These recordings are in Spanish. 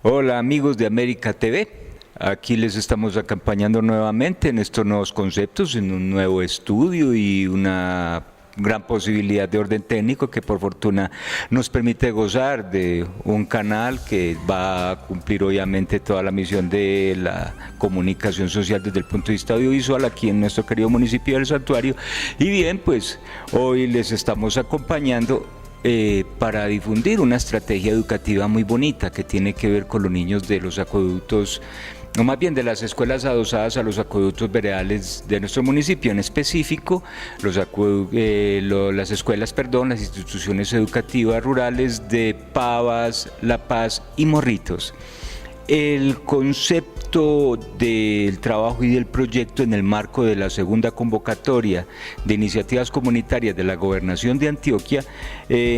Hola amigos de América TV, aquí les estamos acompañando nuevamente en estos nuevos conceptos, en un nuevo estudio y una gran posibilidad de orden técnico que por fortuna nos permite gozar de un canal que va a cumplir obviamente toda la misión de la comunicación social desde el punto de vista audiovisual aquí en nuestro querido municipio del Santuario. Y bien, pues hoy les estamos acompañando para difundir una estrategia educativa muy bonita que tiene que ver con los niños de los acueductos, o más bien de las escuelas adosadas a los acueductos veredales de nuestro municipio, en específico las instituciones educativas rurales de Pavas, La Paz y Morritos. El concepto del trabajo y del proyecto en el marco de la segunda convocatoria de iniciativas comunitarias de la Gobernación de Antioquia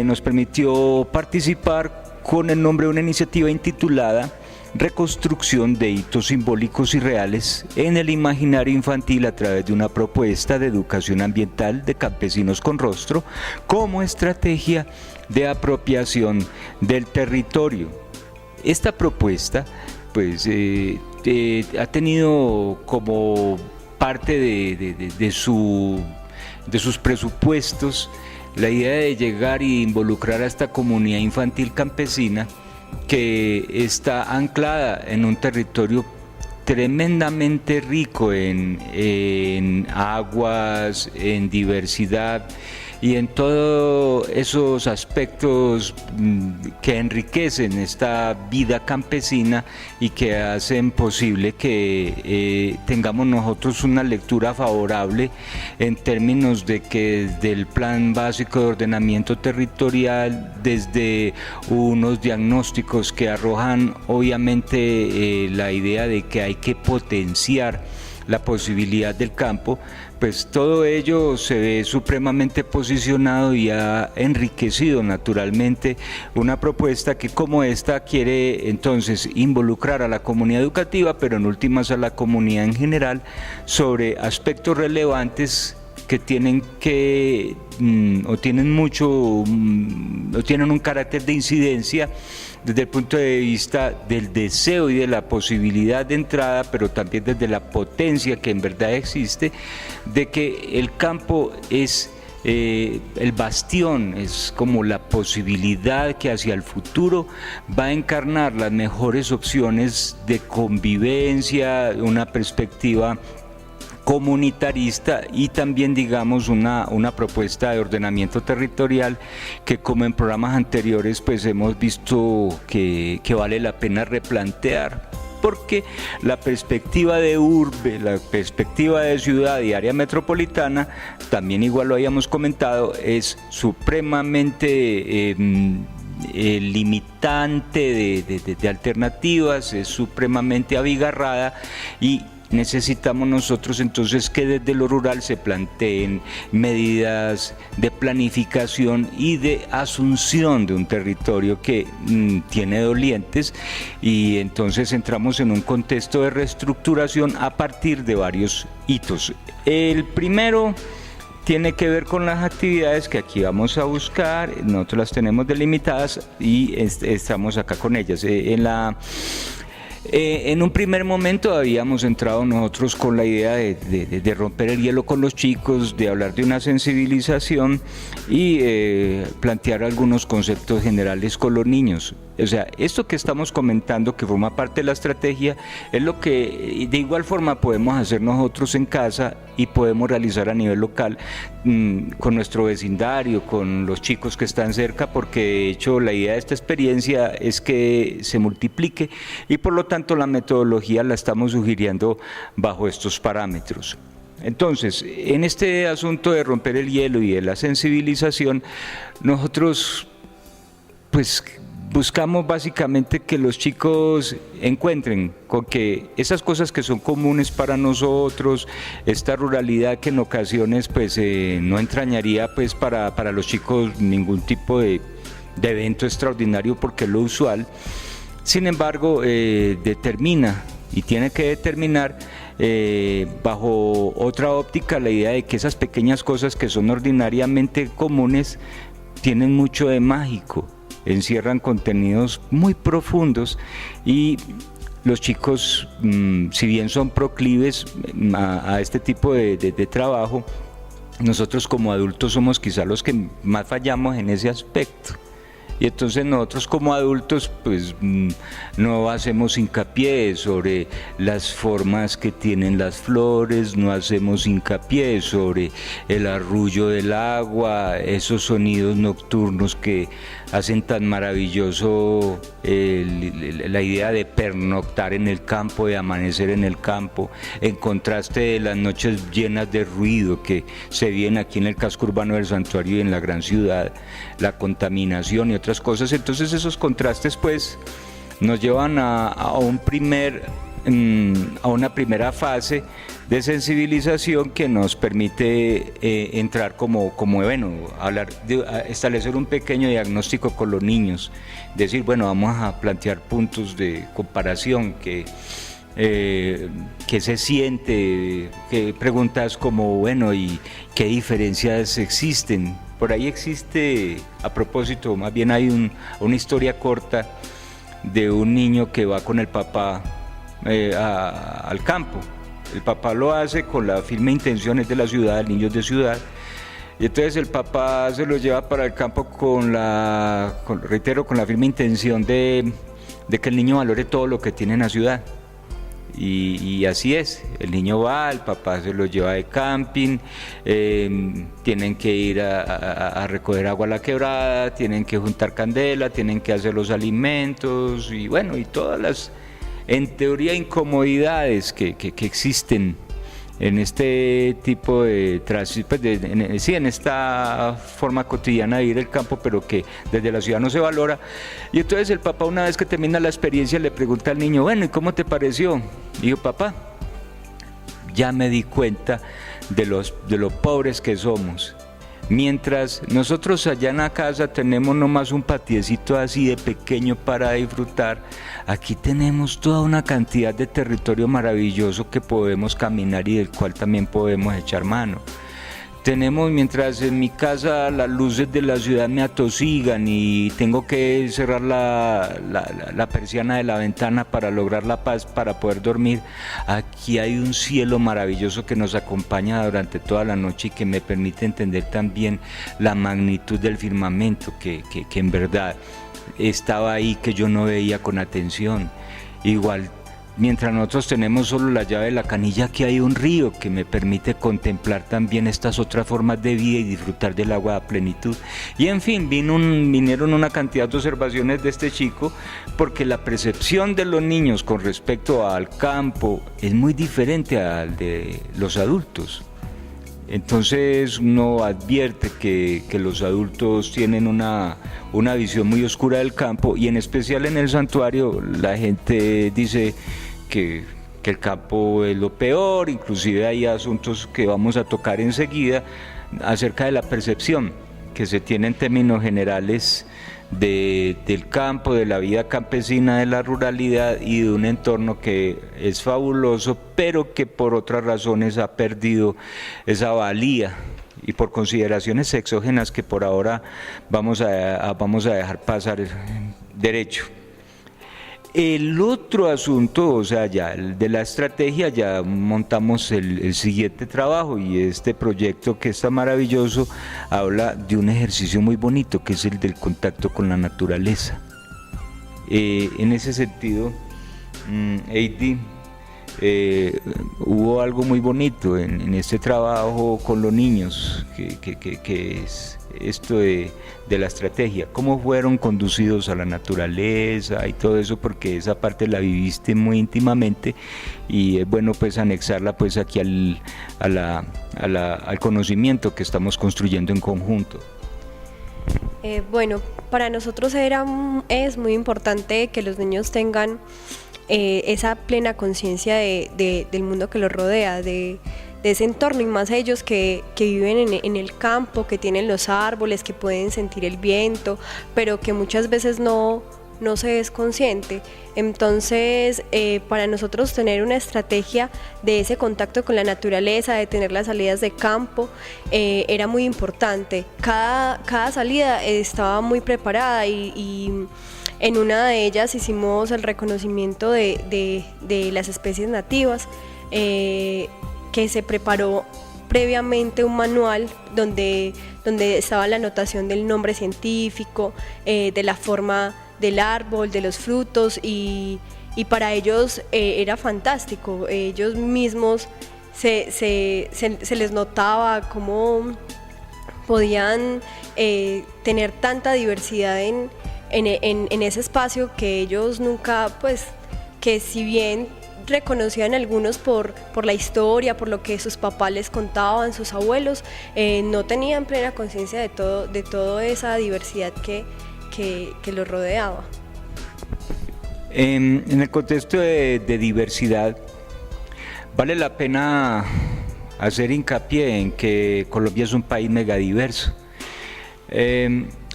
nos permitió participar con el nombre de una iniciativa intitulada Reconstrucción de hitos simbólicos y reales en el imaginario infantil a través de una propuesta de educación ambiental de campesinos con rostro como estrategia de apropiación del territorio. Esta propuesta pues ha tenido como parte de sus presupuestos la idea de llegar e involucrar a esta comunidad infantil campesina que está anclada en un territorio tremendamente rico en aguas, en diversidad y en todos esos aspectos que enriquecen esta vida campesina y que hacen posible que tengamos nosotros una lectura favorable en términos de que desde el Plan Básico de Ordenamiento Territorial, desde unos diagnósticos que arrojan obviamente la idea de que hay que potenciar la posibilidad del campo, pues todo ello se ve supremamente posicionado y ha enriquecido naturalmente una propuesta que como esta quiere entonces involucrar a la comunidad educativa, pero en últimas a la comunidad en general, sobre aspectos relevantes que tienen o tienen un carácter de incidencia desde el punto de vista del deseo y de la posibilidad de entrada, pero también desde la potencia que en verdad existe, de que el campo es el bastión, es como la posibilidad que hacia el futuro va a encarnar las mejores opciones de convivencia, una perspectiva comunitarista y también digamos una propuesta de ordenamiento territorial que como en programas anteriores pues hemos visto que vale la pena replantear, porque la perspectiva de urbe, la perspectiva de ciudad y área metropolitana, también igual lo habíamos comentado, es supremamente limitante de alternativas, es supremamente abigarrada y necesitamos nosotros entonces que desde lo rural se planteen medidas de planificación y de asunción de un territorio que tiene dolientes, y entonces entramos en un contexto de reestructuración a partir de varios hitos. El primero tiene que ver con las actividades que aquí vamos a buscar, nosotros las tenemos delimitadas y estamos acá con ellas. En un primer momento habíamos entrado nosotros con la idea de romper el hielo con los chicos, de hablar de una sensibilización y plantear algunos conceptos generales con los niños. O sea, esto que estamos comentando, que forma parte de la estrategia, es lo que de igual forma podemos hacer nosotros en casa y podemos realizar a nivel local con nuestro vecindario, con los chicos que están cerca, porque de hecho la idea de esta experiencia es que se multiplique y por lo tanto la metodología la estamos sugiriendo bajo estos parámetros. Entonces, en este asunto de romper el hielo y de la sensibilización, nosotros pues buscamos básicamente que los chicos encuentren con que esas cosas que son comunes para nosotros, esta ruralidad que en ocasiones pues no entrañaría pues para los chicos ningún tipo de evento extraordinario porque es lo usual, sin embargo determina y tiene que determinar bajo otra óptica la idea de que esas pequeñas cosas que son ordinariamente comunes tienen mucho de mágico, encierran contenidos muy profundos y los chicos, si bien son proclives a este tipo de trabajo, nosotros como adultos somos quizá los que más fallamos en ese aspecto. Y entonces nosotros como adultos pues no hacemos hincapié sobre las formas que tienen las flores, no hacemos hincapié sobre el arrullo del agua, esos sonidos nocturnos que hacen tan maravilloso la idea de pernoctar en el campo, de amanecer en el campo, en contraste de las noches llenas de ruido que se viven aquí en el casco urbano del santuario y en la gran ciudad, la contaminación y otras cosas. Entonces esos contrastes pues nos llevan a una primera fase de sensibilización que nos permite entrar establecer un pequeño diagnóstico con los niños, decir, bueno, vamos a plantear puntos de comparación, que se siente, que preguntas como, bueno, ¿y qué diferencias existen? Por ahí existe, a propósito, más bien hay una historia corta de un niño que va con el papá al campo. El papá lo hace con la firme intención, es de la ciudad, niños de ciudad, y entonces el papá se los lleva para el campo con la firme intención de que el niño valore todo lo que tiene en la ciudad. Y así es, el niño va, el papá se lo lleva de camping, tienen que ir a recoger agua a la quebrada, tienen que juntar candela, tienen que hacer los alimentos y bueno, y todas las, en teoría, incomodidades que existen en este tipo de en esta forma cotidiana de ir al campo, pero que desde la ciudad no se valora. Y entonces el papá, una vez que termina la experiencia, le pregunta al niño, bueno, ¿y cómo te pareció? Y dijo, papá, ya me di cuenta de lo pobres que somos. Mientras nosotros allá en la casa tenemos nomás un patiecito así de pequeño para disfrutar, aquí tenemos toda una cantidad de territorio maravilloso que podemos caminar y del cual también podemos echar mano. Tenemos, mientras en mi casa las luces de la ciudad me atosigan y tengo que cerrar la persiana de la ventana para lograr la paz, para poder dormir, aquí hay un cielo maravilloso que nos acompaña durante toda la noche y que me permite entender también la magnitud del firmamento que en verdad estaba ahí, que yo no veía con atención. Igual, mientras nosotros tenemos solo la llave de la canilla, aquí hay un río que me permite contemplar también estas otras formas de vida y disfrutar del agua a plenitud. Y en fin, vinieron una cantidad de observaciones de este chico, porque la percepción de los niños con respecto al campo es muy diferente al de los adultos. Entonces uno advierte que los adultos tienen una visión muy oscura del campo, y en especial en el santuario la gente dice que el campo es lo peor. Inclusive hay asuntos que vamos a tocar enseguida acerca de la percepción que se tiene en términos generales del campo, de la vida campesina, de la ruralidad y de un entorno que es fabuloso, pero que por otras razones ha perdido esa valía, y por consideraciones exógenas que por ahora vamos a dejar pasar derecho. El otro asunto, o sea, ya el de la estrategia, ya montamos el siguiente trabajo, y este proyecto que está maravilloso habla de un ejercicio muy bonito que es el del contacto con la naturaleza. En ese sentido, Heidi, hubo algo muy bonito en este trabajo con los niños, que es esto de la estrategia, cómo fueron conducidos a la naturaleza y todo eso, porque esa parte la viviste muy íntimamente y es bueno pues anexarla pues aquí al conocimiento que estamos construyendo en conjunto. Bueno, para nosotros es muy importante que los niños tengan esa plena conciencia del mundo que los rodea, de ese entorno, y más ellos que viven en el campo, que tienen los árboles, que pueden sentir el viento, pero que muchas veces no se es consciente. Entonces, para nosotros tener una estrategia de ese contacto con la naturaleza, de tener las salidas de campo, era muy importante. Cada salida estaba muy preparada y en una de ellas hicimos el reconocimiento de las especies nativas, que se preparó previamente un manual donde estaba la anotación del nombre científico, de la forma del árbol, de los frutos, y para ellos era fantástico. Ellos mismos se les notaba cómo podían tener tanta diversidad en ese espacio, que ellos nunca, pues, que si bien reconocían algunos por la historia, por lo que sus papás les contaban, sus abuelos, no tenían plena conciencia de toda esa diversidad que los rodeaba. En el contexto de diversidad, vale la pena hacer hincapié en que Colombia es un país megadiverso.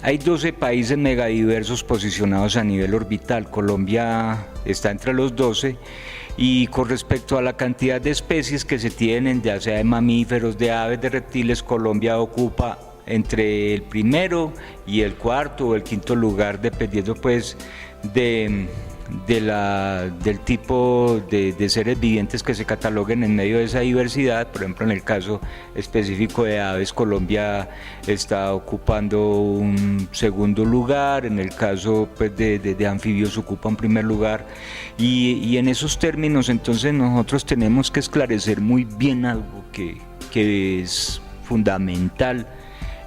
Hay 12 países megadiversos posicionados a nivel orbital. Colombia está entre los 12, y con respecto a la cantidad de especies que se tienen, ya sea de mamíferos, de aves, de reptiles, Colombia ocupa entre el primero y el cuarto o el quinto lugar, dependiendo pues del tipo de seres vivientes que se cataloguen en medio de esa diversidad. Por ejemplo, en el caso específico de aves, Colombia está ocupando un segundo lugar. En el caso pues, de anfibios ocupa un primer lugar, y en esos términos entonces nosotros tenemos que esclarecer muy bien algo que es fundamental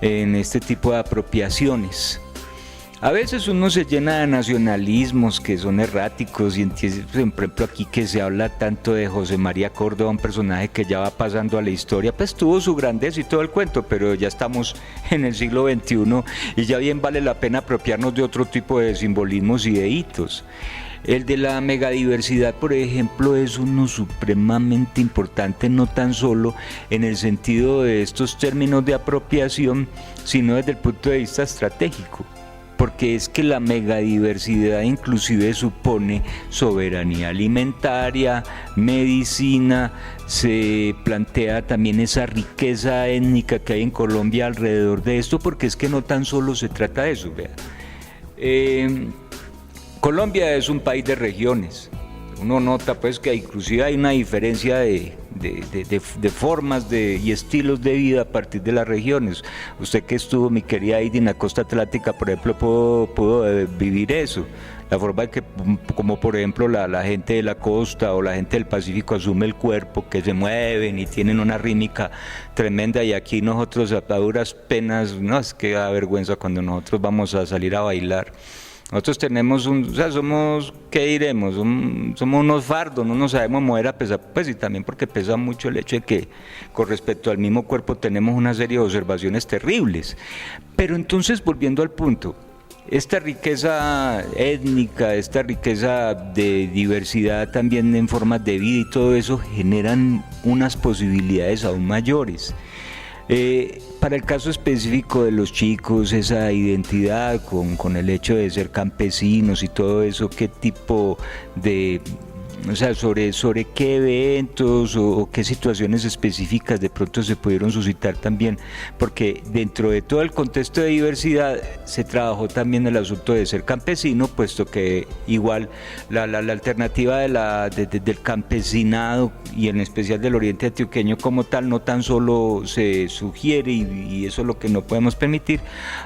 en este tipo de apropiaciones. A veces uno se llena de nacionalismos que son erráticos, y entiende, por ejemplo, aquí que se habla tanto de José María Córdoba, un personaje que ya va pasando a la historia, pues tuvo su grandeza y todo el cuento, pero ya estamos en el siglo XXI y ya bien vale la pena apropiarnos de otro tipo de simbolismos y de hitos. El de la megadiversidad, por ejemplo, es uno supremamente importante, no tan solo en el sentido de estos términos de apropiación, sino desde el punto de vista estratégico, porque es que la megadiversidad inclusive supone soberanía alimentaria, medicina, se plantea también esa riqueza étnica que hay en Colombia alrededor de esto, porque es que no tan solo se trata de eso, vea. Colombia es un país de regiones. Uno nota pues que inclusive hay una diferencia de formas y estilos de vida a partir de las regiones. Usted que estuvo, mi querida Heidi, en la costa atlántica, por ejemplo, pudo vivir eso. La forma en que, como por ejemplo, la gente de la costa o la gente del Pacífico asume el cuerpo, que se mueven y tienen una rítmica tremenda, y aquí nosotros a duras penas, no, es que da vergüenza cuando nosotros vamos a salir a bailar. Nosotros tenemos somos, ¿qué diremos? Somos unos fardos, no nos sabemos mover a pesar, pues, y también porque pesa mucho el hecho de que con respecto al mismo cuerpo tenemos una serie de observaciones terribles. Pero entonces, volviendo al punto, esta riqueza étnica, esta riqueza de diversidad también en formas de vida y todo eso generan unas posibilidades aún mayores. Para el caso específico de los chicos, esa identidad con el hecho de ser campesinos y todo eso, ¿qué tipo de o sea, sobre qué eventos o qué situaciones específicas de pronto se pudieron suscitar también, porque dentro de todo el contexto de diversidad se trabajó también el asunto de ser campesino, puesto que igual la alternativa del campesinado y en especial del oriente antioqueño como tal no tan solo se sugiere, y eso es lo que no podemos permitir,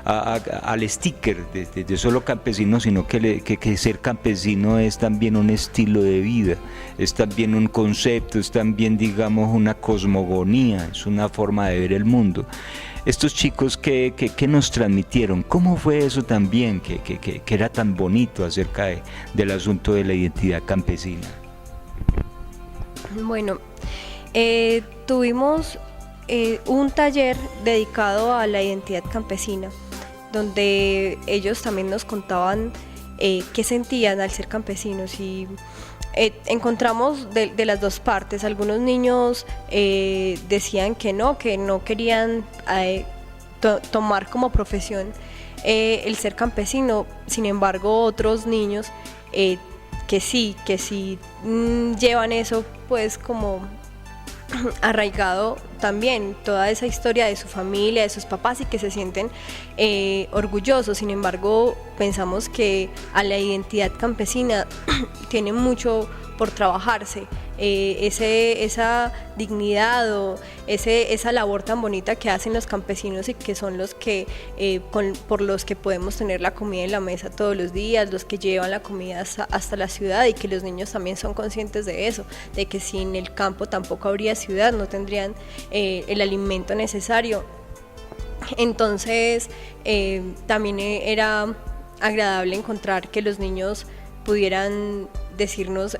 al sticker de solo campesino, sino que ser campesino es también un estilo de vida, es también un concepto, es también, digamos, una cosmogonía, es una forma de ver el mundo. Estos chicos que nos transmitieron, ¿cómo fue eso también, que era tan bonito acerca del asunto de la identidad campesina? Bueno, tuvimos un taller dedicado a la identidad campesina, donde ellos también nos contaban qué sentían al ser campesinos, y encontramos de las dos partes. Algunos niños decían que no querían tomar como profesión el ser campesino. Sin embargo, otros niños que sí llevan eso pues como arraigado también, toda esa historia de su familia, de sus papás, y que se sienten orgullosos. Sin embargo, pensamos que a la identidad campesina tiene mucho por trabajarse, esa dignidad o esa labor tan bonita que hacen los campesinos, y que son los que por los que podemos tener la comida en la mesa todos los días, los que llevan la comida hasta la ciudad, y que los niños también son conscientes de eso, de que sin el campo tampoco habría ciudad, no tendrían el alimento necesario. Entonces también era agradable encontrar que los niños pudieran decirnos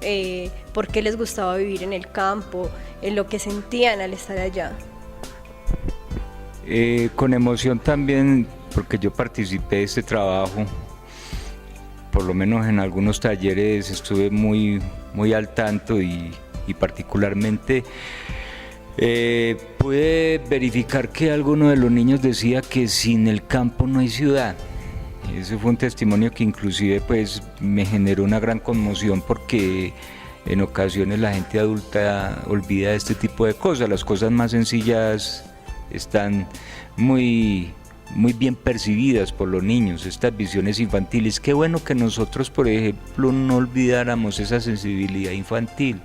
por qué les gustaba vivir en el campo, lo que sentían al estar allá. Con emoción también, porque yo participé de este trabajo, por lo menos en algunos talleres estuve muy al tanto, y particularmente pude verificar que alguno de los niños decía que sin el campo no hay ciudad. Ese fue un testimonio que inclusive pues me generó una gran conmoción, porque en ocasiones la gente adulta olvida este tipo de cosas. Las cosas más sencillas están muy bien percibidas por los niños, estas visiones infantiles. Qué bueno que nosotros, por ejemplo, no olvidáramos esa sensibilidad infantil,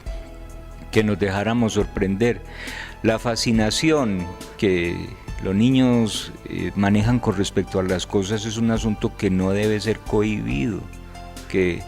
que nos dejáramos sorprender. La fascinación que los niños manejan con respecto a las cosas es un asunto que no debe ser cohibido, que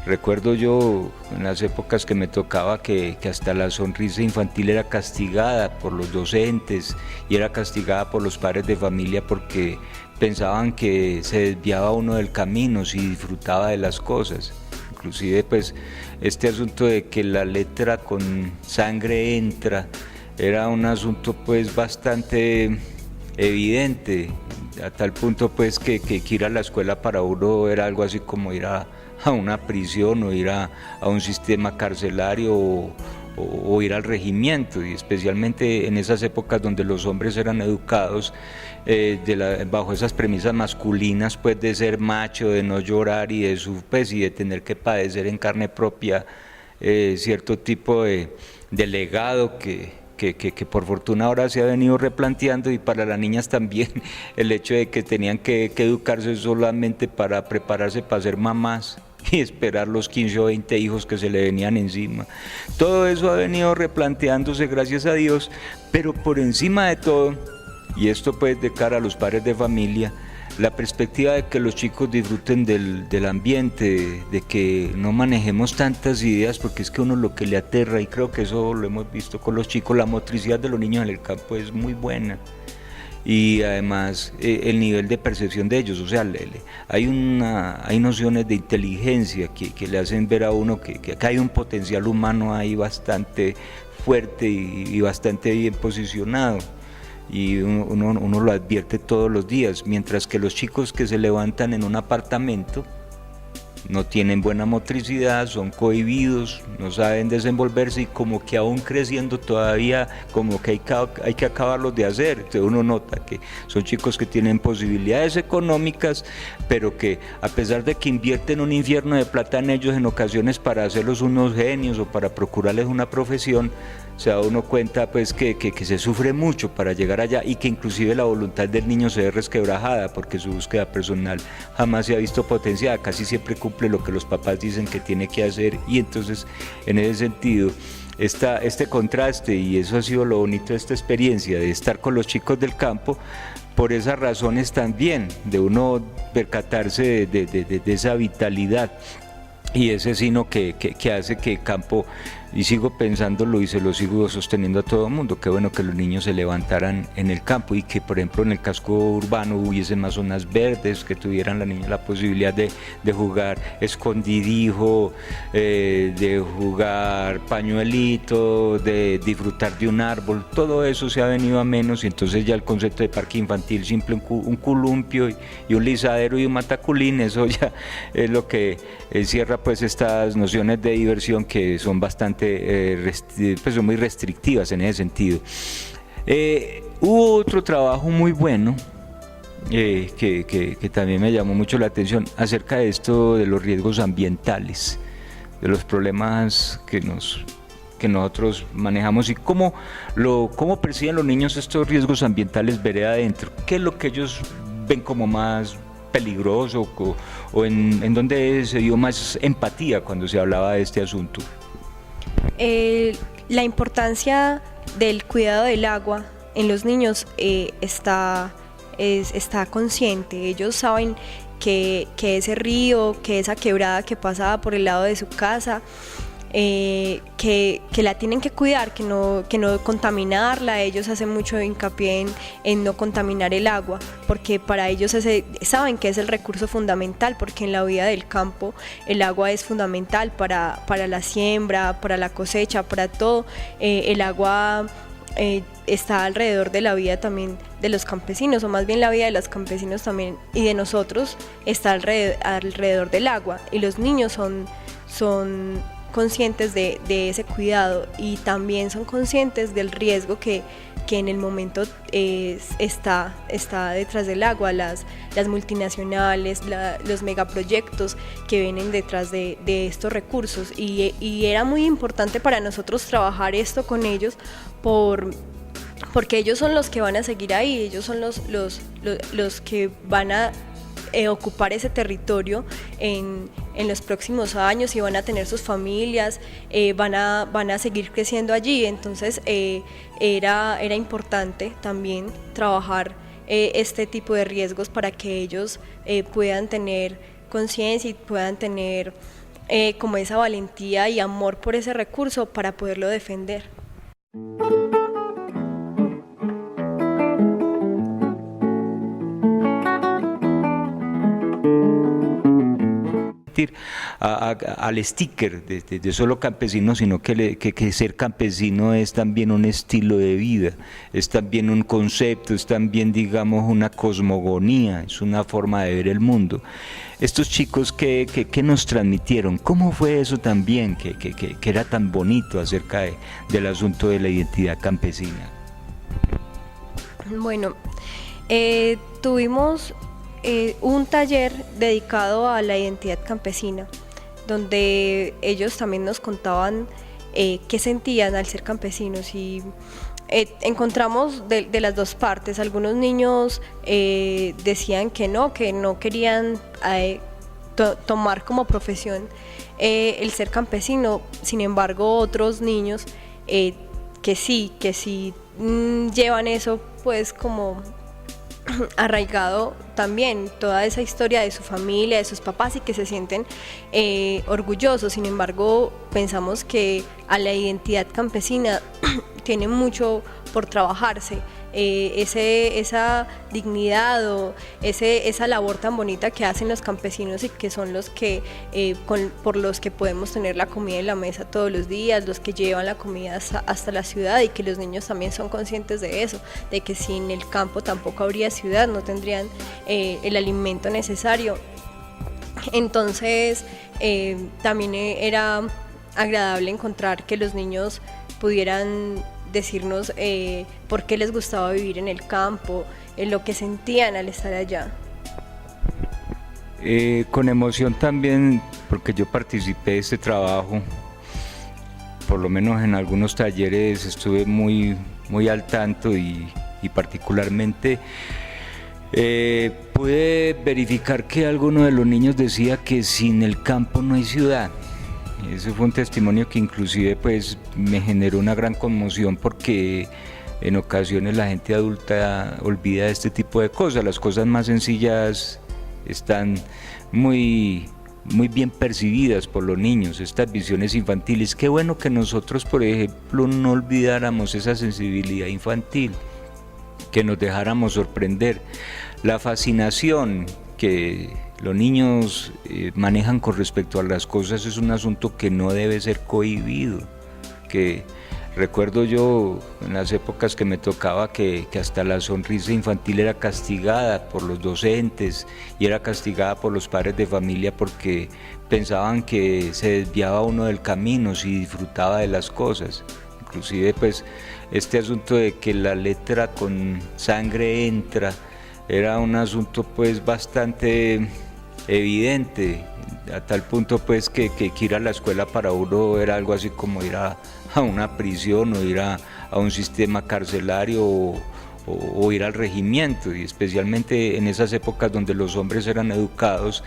recuerdo yo en las épocas que me tocaba que hasta la sonrisa infantil era castigada por los docentes y era castigada por los padres de familia, porque pensaban que se desviaba uno del camino si disfrutaba de las cosas. Inclusive pues este asunto de que la letra con sangre entra era un asunto pues bastante evidente, a tal punto pues que ir a la escuela para uno era algo así como ir a una prisión, o ir a un sistema carcelario, o ir al regimiento, y especialmente en esas épocas donde los hombres eran educados bajo esas premisas masculinas, pues de ser macho, de no llorar, y de tener que padecer en carne propia cierto tipo de legado que por fortuna ahora se ha venido replanteando, y para las niñas también el hecho de que tenían que educarse solamente para prepararse para ser mamás y esperar los 15 o 20 hijos que se le venían encima. Todo eso ha venido replanteándose, gracias a Dios, pero por encima de todo, y esto pues de cara a los padres de familia, la perspectiva de que los chicos disfruten del ambiente, de que no manejemos tantas ideas, porque es que uno lo que le aterra, y creo que eso lo hemos visto con los chicos, la motricidad de los niños en el campo es muy buena, y además el nivel de percepción de ellos, o sea, hay nociones de inteligencia que le hacen ver a uno que acá hay un potencial humano ahí bastante fuerte y bastante bien posicionado, y uno lo advierte todos los días, mientras que los chicos que se levantan en un apartamento no tienen buena motricidad, son cohibidos, no saben desenvolverse y como que aún creciendo todavía como que hay que acabarlos de hacer. Entonces uno nota que son chicos que tienen posibilidades económicas, pero que a pesar de que invierten un infierno de plata en ellos en ocasiones para hacerlos unos genios o para procurarles una profesión, se da uno cuenta pues que se sufre mucho para llegar allá y que inclusive la voluntad del niño se ve resquebrajada porque su búsqueda personal jamás se ha visto potenciada, casi siempre cumple lo que los papás dicen que tiene que hacer, y entonces en ese sentido este contraste, y eso ha sido lo bonito de esta experiencia de estar con los chicos del campo, por esas razones también, de uno percatarse de esa vitalidad y ese sino que hace que el campo, y sigo pensándolo y se lo sigo sosteniendo a todo el mundo, qué bueno que los niños se levantaran en el campo y que por ejemplo en el casco urbano hubiesen más zonas verdes, que tuvieran la niña la posibilidad de jugar escondidijo, de jugar pañuelito, de disfrutar de un árbol. Todo eso se ha venido a menos, y entonces ya el concepto de parque infantil, simple un columpio y un lisadero y un mataculín, eso ya es lo que encierra pues estas nociones de diversión que son bastante pues son muy restrictivas en ese sentido. Hubo otro trabajo muy bueno que también me llamó mucho la atención acerca de esto de los riesgos ambientales, de los problemas que nosotros manejamos y cómo perciben los niños estos riesgos ambientales vereda adentro. ¿Qué es lo que ellos ven como más peligroso o en donde se dio más empatía cuando se hablaba de este asunto? La importancia del cuidado del agua en los niños está consciente. Ellos saben que ese río, que esa quebrada que pasaba por el lado de su casa, que la tienen que cuidar, que no contaminarla. Ellos hacen mucho hincapié en no contaminar el agua, porque para ellos saben que es el recurso fundamental, porque en la vida del campo el agua es fundamental para la siembra, para la cosecha, para todo. El agua está alrededor de la vida también de los campesinos, o más bien la vida de los campesinos también y de nosotros está alrededor del agua, y los niños son conscientes de ese cuidado, y también son conscientes del riesgo que en el momento está detrás del agua, las multinacionales, los megaproyectos que vienen detrás de estos recursos, y era muy importante para nosotros trabajar esto con ellos porque ellos son los que van a seguir ahí, ellos son los que van a ocupar ese territorio en los próximos años, y van a tener sus familias, van a seguir creciendo allí. Entonces era importante también trabajar este tipo de riesgos para que ellos puedan tener conciencia y puedan tener como esa valentía y amor por ese recurso para poderlo defender. Al sticker de solo campesino, sino que ser campesino es también un estilo de vida, es también un concepto, es también, digamos, una cosmogonía, es una forma de ver el mundo. Estos chicos que nos transmitieron, ¿cómo fue eso también que era tan bonito acerca del asunto de la identidad campesina? Bueno, tuvimos un taller dedicado a la identidad campesina, donde ellos también nos contaban qué sentían al ser campesinos, y encontramos de las dos partes. Algunos niños decían que no querían tomar como profesión el ser campesino. Sin embargo, otros niños que sí llevan eso pues como arraigado también, toda esa historia de su familia, de sus papás, y que se sienten orgullosos. Sin embargo, pensamos que a la identidad campesina tiene mucho por trabajarse, esa dignidad o esa labor tan bonita que hacen los campesinos, y que son los que por los que podemos tener la comida en la mesa todos los días, los que llevan la comida hasta la ciudad, y que los niños también son conscientes de eso, de que sin el campo tampoco habría ciudad, no tendrían el alimento necesario. Entonces también era agradable encontrar que los niños pudieran decirnos por qué les gustaba vivir en el campo, lo que sentían al estar allá. Con emoción también, porque yo participé de este trabajo, por lo menos en algunos talleres estuve muy al tanto y particularmente pude verificar que alguno de los niños decía que sin el campo no hay ciudad. Ese fue un testimonio que inclusive pues me generó una gran conmoción, porque en ocasiones la gente adulta olvida este tipo de cosas. Las cosas más sencillas están muy bien percibidas por los niños, estas visiones infantiles. Qué bueno que nosotros, por ejemplo, no olvidáramos esa sensibilidad infantil, que nos dejáramos sorprender. La fascinación que los niños manejan con respecto a las cosas es un asunto que no debe ser cohibido, que recuerdo yo en las épocas que me tocaba que hasta la sonrisa infantil era castigada por los docentes y era castigada por los padres de familia, porque pensaban que se desviaba uno del camino si disfrutaba de las cosas. Inclusive pues este asunto de que la letra con sangre entra era un asunto pues bastante evidente, a tal punto pues que ir a la escuela para uno era algo así como ir a una prisión o ir a un sistema carcelario o ir al regimiento, y especialmente en esas épocas donde los hombres eran educados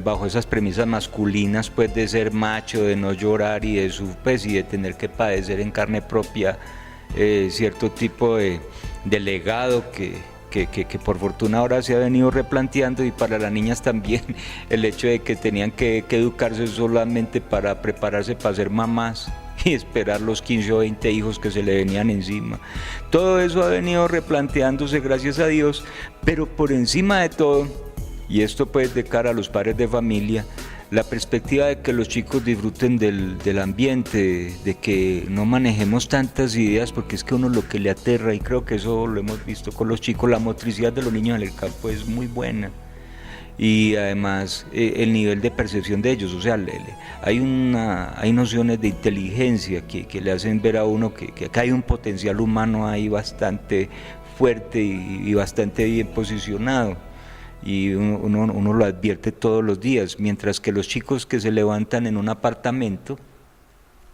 bajo esas premisas masculinas, pues de ser macho, de no llorar y de tener que padecer en carne propia cierto tipo de legado que por fortuna ahora se ha venido replanteando, y para las niñas también el hecho de que tenían que educarse solamente para prepararse para ser mamás y esperar los 15 o 20 hijos que se le venían encima. Todo eso ha venido replanteándose, gracias a Dios, pero por encima de todo, y esto pues de cara a los padres de familia, la perspectiva de que los chicos disfruten del ambiente, de que no manejemos tantas ideas, porque es que uno lo que le aterra, y creo que eso lo hemos visto con los chicos, la motricidad de los niños en el campo es muy buena, y además el nivel de percepción de ellos, o sea, hay nociones de inteligencia que le hacen ver a uno que acá hay un potencial humano ahí bastante fuerte y bastante bien posicionado, y uno lo advierte todos los días, mientras que los chicos que se levantan en un apartamento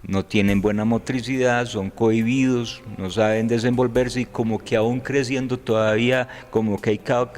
no tienen buena motricidad, son cohibidos, no saben desenvolverse, y como que aún creciendo todavía como que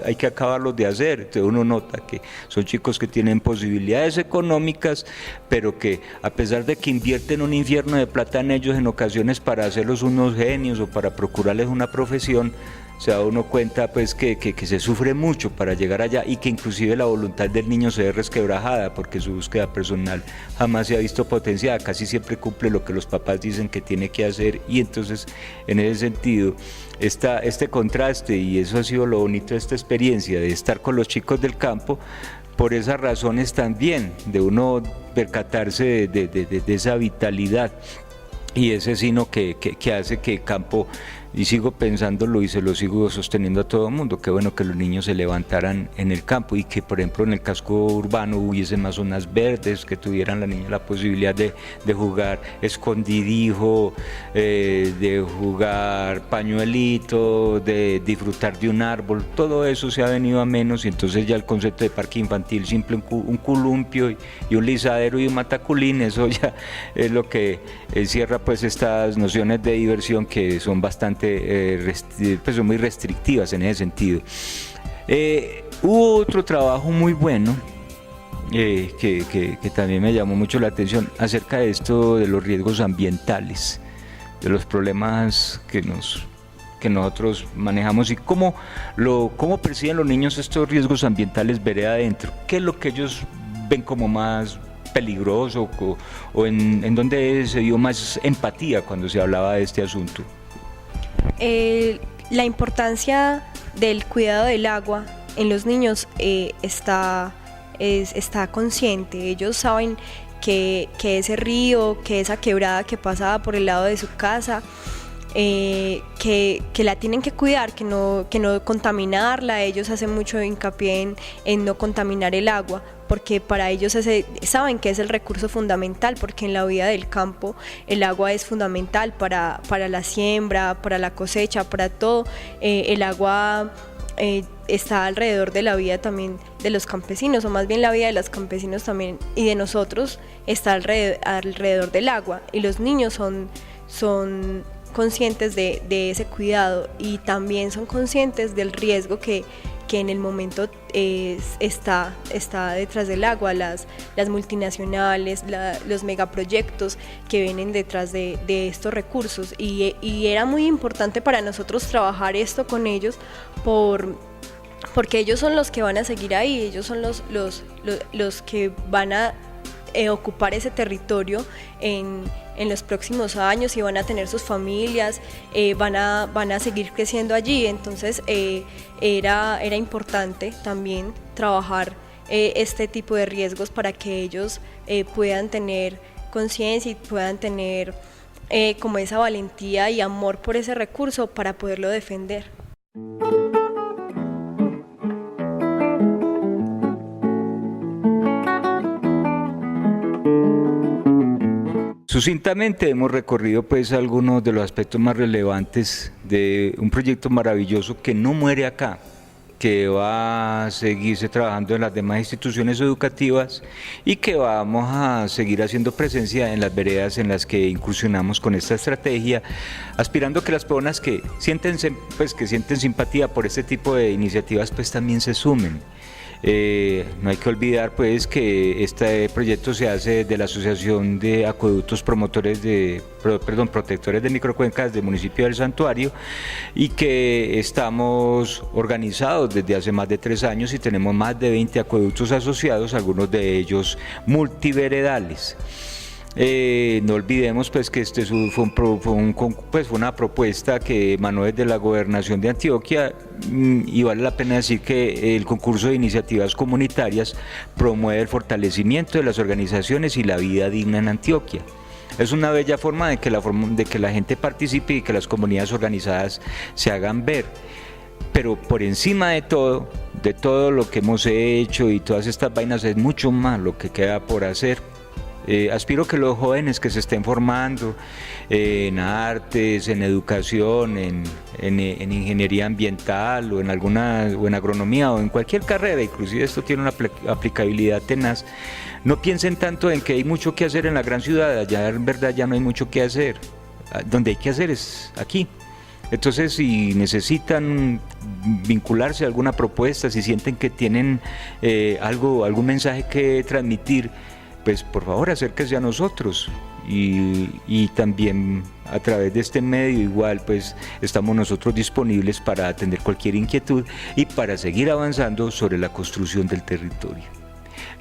hay que acabarlos de hacer. Entonces uno nota que son chicos que tienen posibilidades económicas, pero que a pesar de que invierten un infierno de plata en ellos en ocasiones para hacerlos unos genios o para procurarles una profesión, se da uno cuenta pues que se sufre mucho para llegar allá, y que inclusive la voluntad del niño se ve resquebrajada, porque su búsqueda personal jamás se ha visto potenciada, casi siempre cumple lo que los papás dicen que tiene que hacer. Y entonces en ese sentido este contraste, y eso ha sido lo bonito de esta experiencia de estar con los chicos del campo, por esas razones también, de uno percatarse de esa vitalidad y ese sino que hace que el campo, y sigo pensándolo y se lo sigo sosteniendo a todo el mundo, qué bueno que los niños se levantaran en el campo, y que por ejemplo en el casco urbano hubiese más zonas verdes, que tuvieran la niña la posibilidad de jugar escondidijo, de jugar pañuelito, de disfrutar de un árbol. Todo eso se ha venido a menos, y entonces ya el concepto de parque infantil, simple un columpio y un lisadero y un mataculín, eso ya es lo que cierra pues estas nociones de diversión que son bastante pues son muy restrictivas en ese sentido. Hubo otro trabajo muy bueno que también me llamó mucho la atención acerca de esto de los riesgos ambientales, de los problemas que nosotros manejamos, y cómo perciben los niños estos riesgos ambientales vereda adentro. ¿Qué es lo que ellos ven como más peligroso, o en dónde se dio más empatía cuando se hablaba de este asunto? La importancia del cuidado del agua en los niños está consciente. Ellos saben que ese río, que esa quebrada que pasaba por el lado de su casa que la tienen que cuidar, que no contaminarla. Ellos hacen mucho hincapié en no contaminar el agua, porque para ellos saben que es el recurso fundamental, porque en la vida del campo el agua es fundamental para la siembra, para la cosecha, para todo. El agua está alrededor de la vida también de los campesinos, o más bien la vida de los campesinos también y de nosotros está alrededor del agua, y los niños son conscientes de ese cuidado, y también son conscientes del riesgo que en el momento está detrás del agua, las multinacionales, los megaproyectos que vienen detrás de estos recursos, y era muy importante para nosotros trabajar esto con ellos porque ellos son los que van a seguir ahí, ellos son los que van a ocupar ese territorio en los próximos años, y van a tener sus familias, van a seguir creciendo allí. Entonces era importante también trabajar este tipo de riesgos para que ellos puedan tener conciencia y puedan tener como esa valentía y amor por ese recurso para poderlo defender. Sucintamente hemos recorrido pues algunos de los aspectos más relevantes de un proyecto maravilloso que no muere acá, que va a seguirse trabajando en las demás instituciones educativas y que vamos a seguir haciendo presencia en las veredas en las que incursionamos con esta estrategia, aspirando a que las personas que sienten simpatía por este tipo de iniciativas pues también se sumen. No hay que olvidar pues que este proyecto se hace de la Asociación de Acueductos Protectores de Microcuencas del municipio del Santuario, y que estamos organizados desde hace más de 3 años y tenemos más de 20 acueductos asociados, algunos de ellos multiveredales. No olvidemos pues que este fue una propuesta que emanó desde la Gobernación de Antioquia, y vale la pena decir que el concurso de iniciativas comunitarias promueve el fortalecimiento de las organizaciones y la vida digna en Antioquia. Es una bella forma de que la gente participe y que las comunidades organizadas se hagan ver. Pero por encima de todo lo que hemos hecho y todas estas vainas, es mucho más lo que queda por hacer. Aspiro que los jóvenes que se estén formando en artes, en educación, en ingeniería ambiental o en agronomía o en cualquier carrera, inclusive esto tiene una aplicabilidad tenaz, no piensen tanto en que hay mucho que hacer en la gran ciudad. Allá en verdad ya no hay mucho que hacer, donde hay que hacer es aquí. Entonces, si necesitan vincularse a alguna propuesta, si sienten que tienen algún mensaje que transmitir, pues por favor acérquense a nosotros, y también a través de este medio igual pues estamos nosotros disponibles para atender cualquier inquietud y para seguir avanzando sobre la construcción del territorio.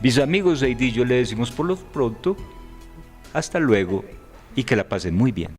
Mis amigos de IDIYO, le decimos por lo pronto hasta luego y que la pasen muy bien.